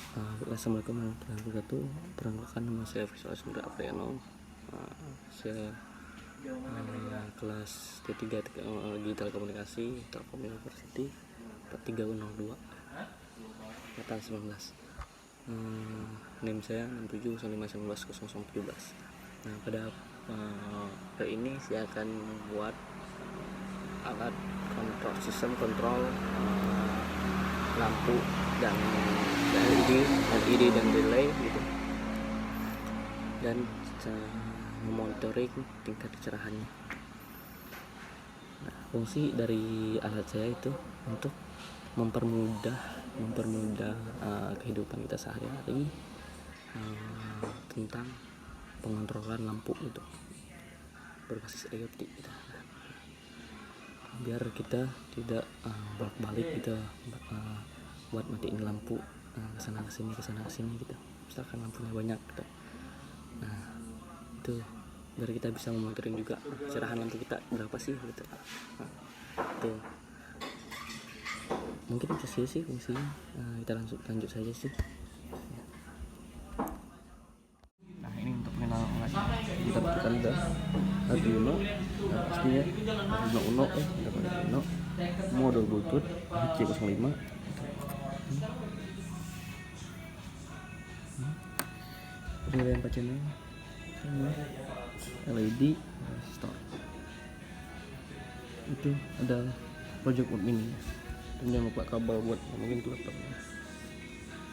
Assalamualaikum warahmatullahi wabarakatuh. Perkenalkan, nama saya Faisal Asmira Apriano. Saya kelas D3 Teknologi Telekomunikasi Telkom University 4302 angkatan 19. Name saya 6715190017. Nah, pada hari ini saya akan membuat alat kontrol, sistem kontrol lampu dan LED dan relay gitu, dan memonitoring tingkat kecerahannya. Nah, fungsi dari alat saya itu untuk mempermudah kehidupan kita sehari-hari tentang pengontrolan lampu itu berbasis IoT gitu. Biar kita tidak bolak-balik gitu, buat matiin lampu kesana kesini gitu, misalkan lampunya banyak gitu. Nah, itu biar kita bisa memonitoring juga kecerahan lampu kita berapa sih gitu. Nah, itu mungkin itu sih fungsinya. Kita lanjut saja sih. Nah, ini untuk pengenalan alatnya. Kita butuhkan Arduino, pastinya Arduino Uno, modul Bluetooth HC05, relay 4 channel, LED, resistor. Itu ada project board mini, dan jangan lupa kabel buat mungkin ke laptopnya,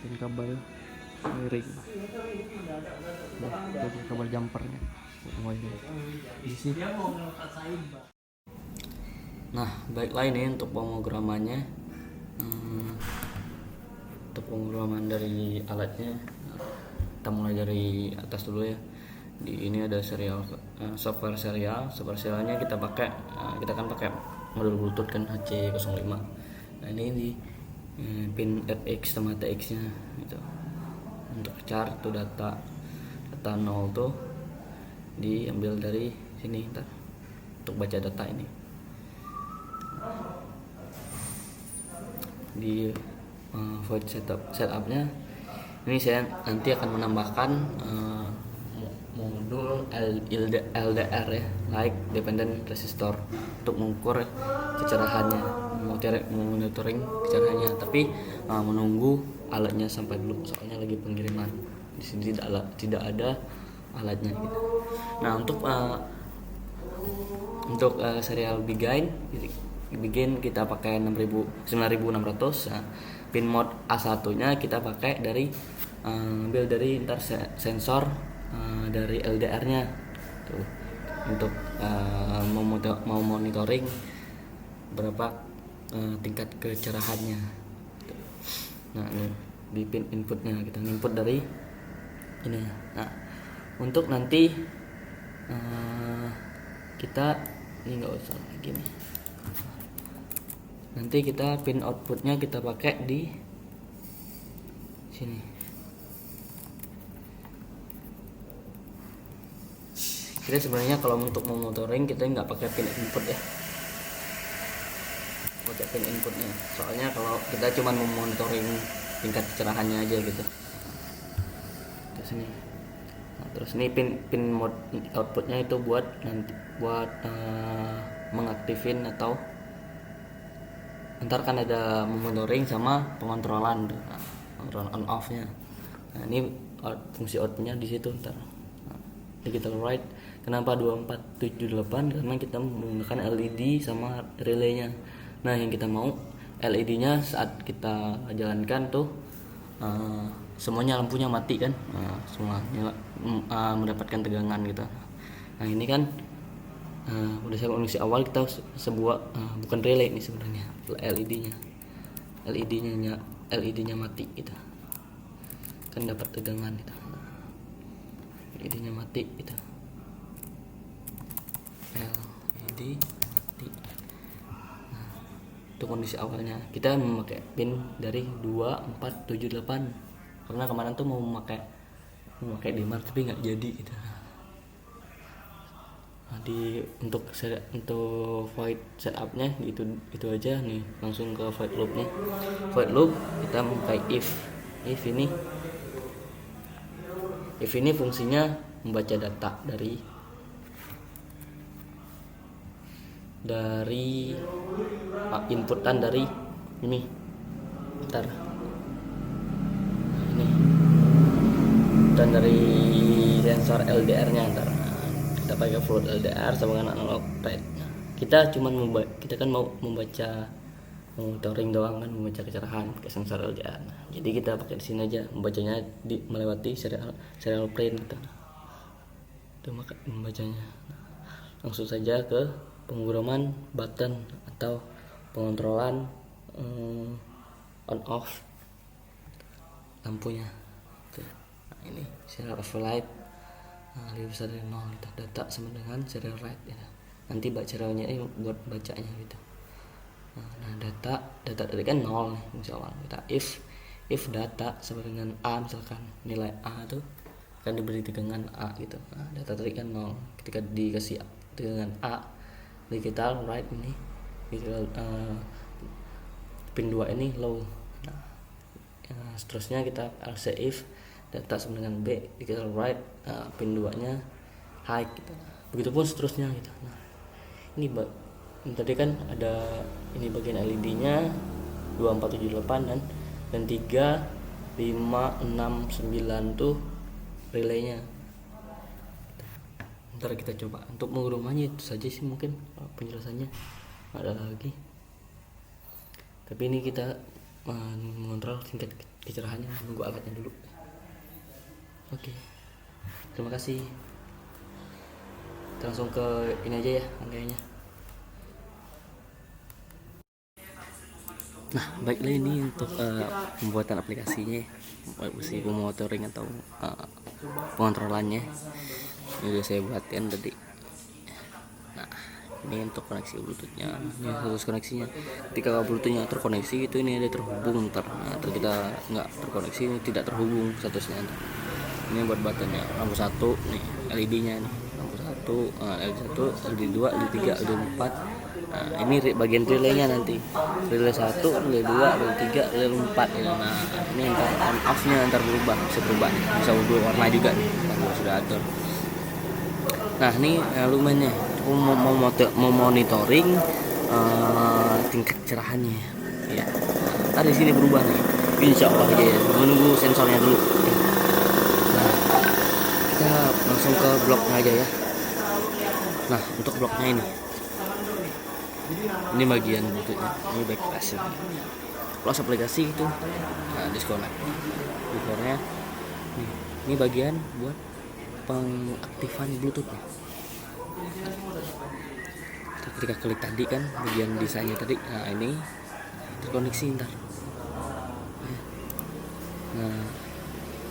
dan kabel wiring, kabel jumpernya wiring di sini. Nah, baiklah, ini untuk pemrogramannya. Untuk pemrograman dari alatnya, kita mulai dari atas dulu ya. Di ini ada software serialnya kita akan pakai modul Bluetooth kan HC05. Nah, ini di pin RX sama TX nya gitu. Untuk chart tuh data 0 tuh diambil dari sini ntar untuk baca data ini. Di void setupnya ini saya nanti akan menambahkan modul LDR ya, Light Dependent Resistor, untuk mengukur kecerahannya, monitoring kecerahannya. Tapi menunggu alatnya sampai dulu, soalnya lagi pengiriman. Di sini tidak ada alatnya gitu. Nah, untuk serial begin kita pakai 9600. Nah, pin mode A1 nya kita pakai dari ambil dari sensor dari LDR nya tuh, untuk mau monitoring berapa tingkat kecerahannya. Nah, ini di pin inputnya kita input dari ini. Nah, untuk nanti kita ini nggak usah lagi nih. Nanti kita pin outputnya kita pakai di sini. Kita sebenarnya kalau untuk memonitoring kita nggak pakai pin input ya, pakai pin inputnya. Soalnya kalau kita cuma memonitoring tingkat kecerahannya aja gitu. Terus ini. Nah, terus ini pin mode outputnya itu buat mengaktifin atau ntar kan ada monitoring sama pengontrolan tuh. Nah, kontrol on off nya. Nah, ini fungsi outputnya di situ ntar. Nah, digital write. Kenapa 2478? Karena kita menggunakan LED sama relaynya. Nah, yang kita mau LED nya saat kita jalankan tuh semuanya lampunya mati kan. Nah, semuanya mendapatkan tegangan gitu. Nah, ini kan udah saya fungsi awal kita sebuah bukan relay ini sebenarnya, LED nya mati gitu kan, dapat tegangan gitu. LED nya mati gitu, LED mati. Nah, itu kondisi awalnya. Kita memakai pin dari 2478 karena kemarin tuh mau memakai dimar tapi nggak jadi gitu. Nah, untuk void setupnya itu aja nih, langsung ke void loopnya. Void loop kita pakai if if ini fungsinya membaca data dari inputan dari ini. Bentar. Ini dan dari sensor LDR-nya ntar kita pakai float LDR sama dengan analog rate. Kita kan mau membaca monitoring doang kan, membaca kecerahan pakai sensor LDR. Jadi kita pakai di sini aja, membacanya melewati serial plane gitu. Itu membacanya. Langsung saja ke pemrograman button atau pengontrolan on off lampunya. Nah, ini serial override lebih besar dari 0 gitu. Data sama dengan serial write ya. Nanti serialnya ini buat bacanya gitu. Nah, data tadi kan 0 nih misalnya kita if data sama dengan A, misalkan nilai A itu akan diberi tegangan A gitu. Nah, data tadi kan 0, ketika dikasih tegangan A, digital write ini digital pin 2 ini low. Nah, seterusnya kita else if data sama dengan B, digital write pin 2 nya high gitu. Begitupun seterusnya gitu. Nah, ini tadi kan ada ini bagian LED-nya 2478 dan 3 5 6 9 tuh relaynya. Ntar kita coba untuk mengurumannya itu saja sih mungkin penjelasannya, ada lagi. Tapi ini kita mengontrol tingkat kecerahannya, menunggu alatnya dulu. Oke. Terima kasih. Kita langsung ke ini aja ya rangkaiannya. Nah, baiklah ini untuk pembuatan aplikasinya, meskipun monitoring atau pengontrolannya. Ini udah saya buatkan tadi. Nah, ini untuk koneksi Bluetooth-nya. Ini status koneksinya. Ketika Bluetooth-nya terkoneksi itu ini ada terhubung ntar. Nah, kita nggak terkoneksi ini tidak terhubung statusnya. Ini buat buttonnya. Lampu 1 nih, LED-nya nih. Lampu 1, LED 1, LED 2, LED 3, LED 4. Nah, ini bagian relaynya nanti. Relay 1, relay 2, relay 3, relay 4 ya. Nah, ini ntar on off-nya ntar bisa berubah nih. Bisa berubah warna juga nih. Kita sudah atur. Nah, ini lumennya. Mau monitoring tingkat cerahannya ya. Ntar di sini berubah nih. Insya Allah aja ya. Menunggu sensornya dulu. Nah, kita langsung ke bloknya aja ya. Nah, untuk bloknya ini bagian Bluetooth-nya. Ini backpass. Close aplikasi itu. Nah, disconnect. Disconnect. Ini bagian buat pengaktifan Bluetooth-nya. Ketika klik tadi kan bagian desainnya tadi, nah ini terkoneksi ntar. Nah,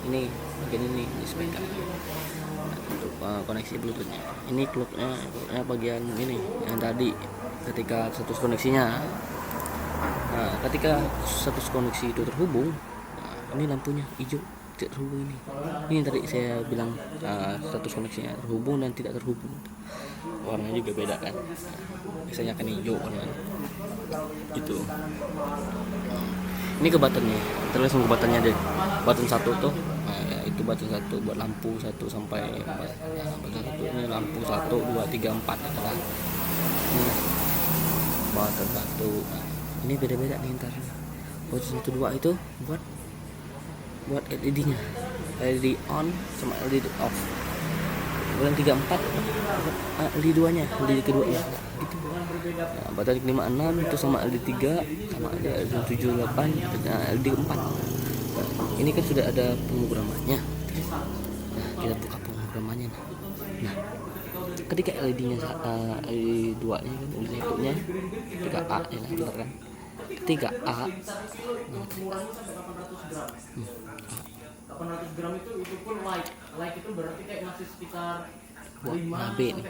ini bagian ini speaker. Nah, untuk koneksi Bluetooth-nya. Ini clock-nya bagian ini yang tadi ketika status koneksinya. Nah, ketika status koneksi itu terhubung, nah, ini lampunya hijau tidak terhubung ini. Ini tadi saya bilang status koneksinya terhubung dan tidak terhubung. Warnanya juga beda kan. Biasanya kan hijau warnanya. Itu. Ini ke buttonnya. Kita langsung ke buttonnya deh. Button 1 tuh. Nah, ya, itu button 1 buat lampu 1 sampai 4. Nah, button 1 ini lampu 1 2 3 4 gitu kan. Ini button 1. Nah, ini beda-beda nih ntar. Button 1 2 itu buat LED-nya, LED on sama LED off. Bulan 34 LED 2 nya, LED keduanya gitu. Nah, baterai 56 itu sama LED 3 sama LED 78 dan LED 4. Nah, ini kan sudah ada pemrogramannya. Nah, kita buka pemrogramannya. Nah, ketika LED-nya LED 2 nya kan, LED 1 nya ketika A ya benar kan. Ketika A 800 gram itu pun light itu berarti kayak masih sekitar 5 B nih.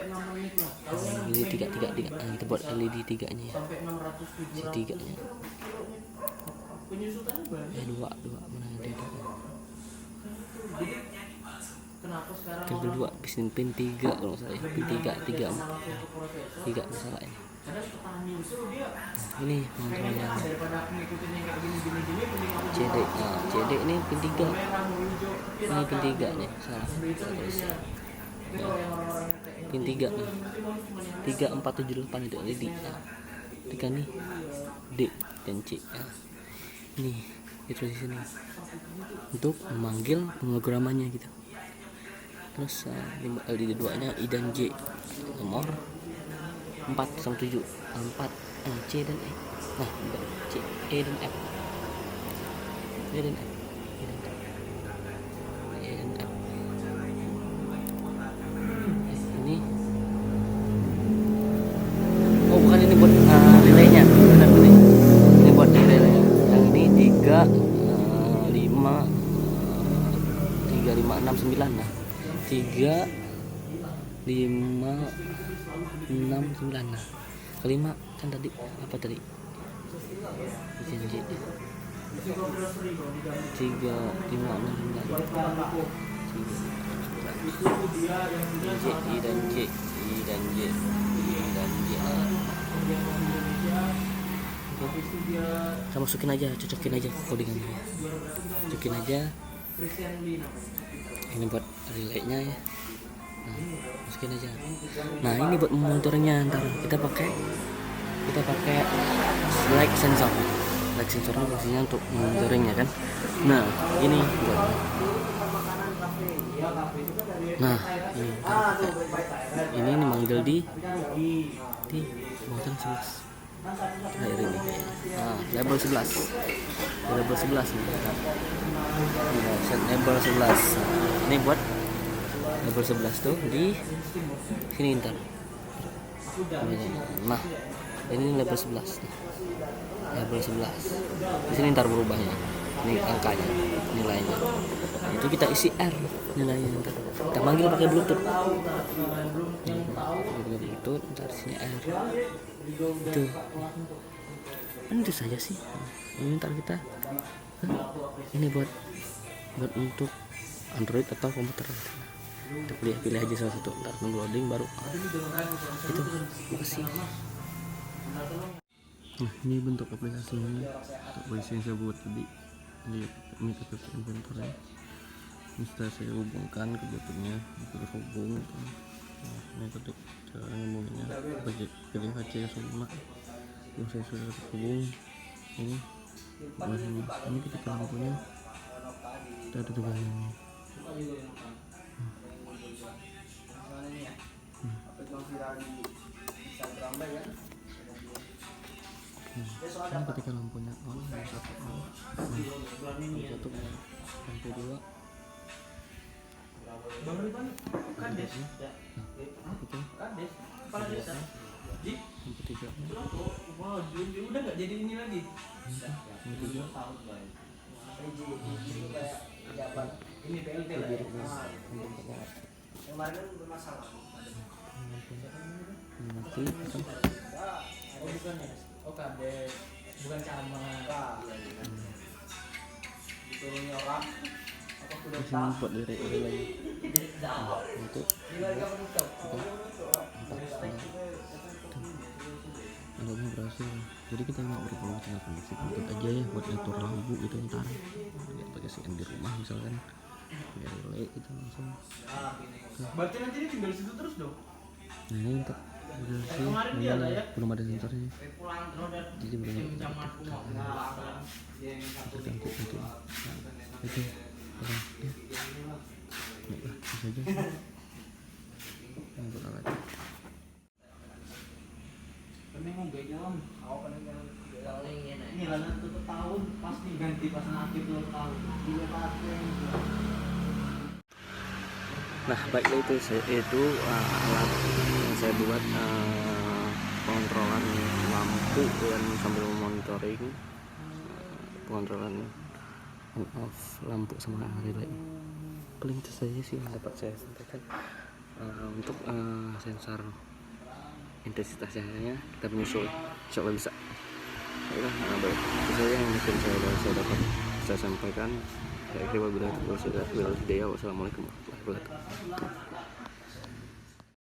LED 3. Nah, kita buat LED 3 nya ya. Sampai 600 Si 3 nya. Penyusutannya banyak. 2 mana ada. Jadi kenapa aku sekarang kabel 2 pin 3 kalau nggak salah ya. Pin 3 3 3 salah ini. kadang petani justru dia Ini pengen kontrolnya daripada aku ngikutin yang kayak gini mending aku CD. Nah, CD ini pin 3. merah mau hijau Ini pin 3 nih, salah. itu intinya. Tapi kalau yang orang-orang kayak Pin 3 nih. 3478 itu LED. Nah, tekan nih D dan C. Nah, ini itu di sini untuk memanggil pengogramanya gitu. Terus LED 2 nya I dan J, nomor 4 sama 7, 4 C dan E. Nah, C, E dan F, E dan F, E dan F. Ini oh bukan, ini buat relaynya, benar benar. Ini buat relaynya. Yang ini 3 5 3 5 6 9. Nah, 3 5 6 9. Nah, kelima kan tadi apa tadi? Janji 3 5 6 9. I dan J, I dan J, I dan J. Kita masukin aja, cocokin aja codingannya. Cocokin aja. Ini buat relaynya ya. Nah, masukin aja. Nah, ini buat monitoringnya. Ntar kita pakai light sensor. Light sensor ini fungsinya untuk monitoringnya kan. Nah, ini buat. Nah, ini manggil di motor 11. Terakhir ini. Nah, label 11. Label 11 nih. Ini set label 11. Ini buat label 11 tuh di sini ntar. Nah, ini label 11 nih. Label 11. Di sini ntar berubahnya. Ini angkanya, nilainya. Itu kita isi R nilainya ntar. Kita manggil pakai Bluetooth. Bluetooth ntar sini R. Itu. Itu saja sih. Ini ntar kita ini buat untuk Android atau komputer. Kita pilih aja salah satu, ntar tunggu loading baru itu makasih. Nah, ini bentuk aplikasinya, aplikasi yang saya buat tadi. Ini ketik inventor ya. Ini setelah saya hubungkan ke Bluetoothnya, terhubung. Nah, ini ketik cara ngomongnya pilih HC05 yang saya sudah terhubung. Ini ketika lampunya kita ada tegangannya. Ini ketika lampunya on, satu on, satu lampu 2. Lampu 3. Wow, udah nggak jadi ini lagi. Lampu 3. Ini PLT lah. Kemarin bermasalah. Mati kan? Oh bukan ya? Oh kades, bukan camat. Disuruhnya orang. Apa sudah Ini buat relay lagi. Untuk alatnya berhasil. Jadi kita nggak perlu tinggal koneksi Bluetooth aja ya buat atur lampu gitu ntar. Lihat pakai CN di rumah misalkan. Biar relay itu langsung. Berarti nanti dia tinggal di situ terus dong. Nah, ini untuk Kemarin dia ada ya. belum ada sensornya. Pulang terus dan Jadi belum camat mau tergantung itu. Nah, itu ya. Baiklah, itu saja. Ini buat alat. Ini lah tutup tahun pasti ganti pas akhir 2 tahun. Nah, baiklah itu alat yang saya buat pengontrolan lampu dan sambil monitoring pengontrolan on off lampu sama relay. Paling itu saja sih yang dapat saya sampaikan untuk sensor intensitas cahayanya kita menyusul, insyaallah bisa. Baiklah, baik itu saja yang mungkin saya dapat saya sampaikan. Saya kira wabillahi taufiq wal hidayah. Wassalamualaikum warahmatullahi wabarakatuh. wabarakatuh.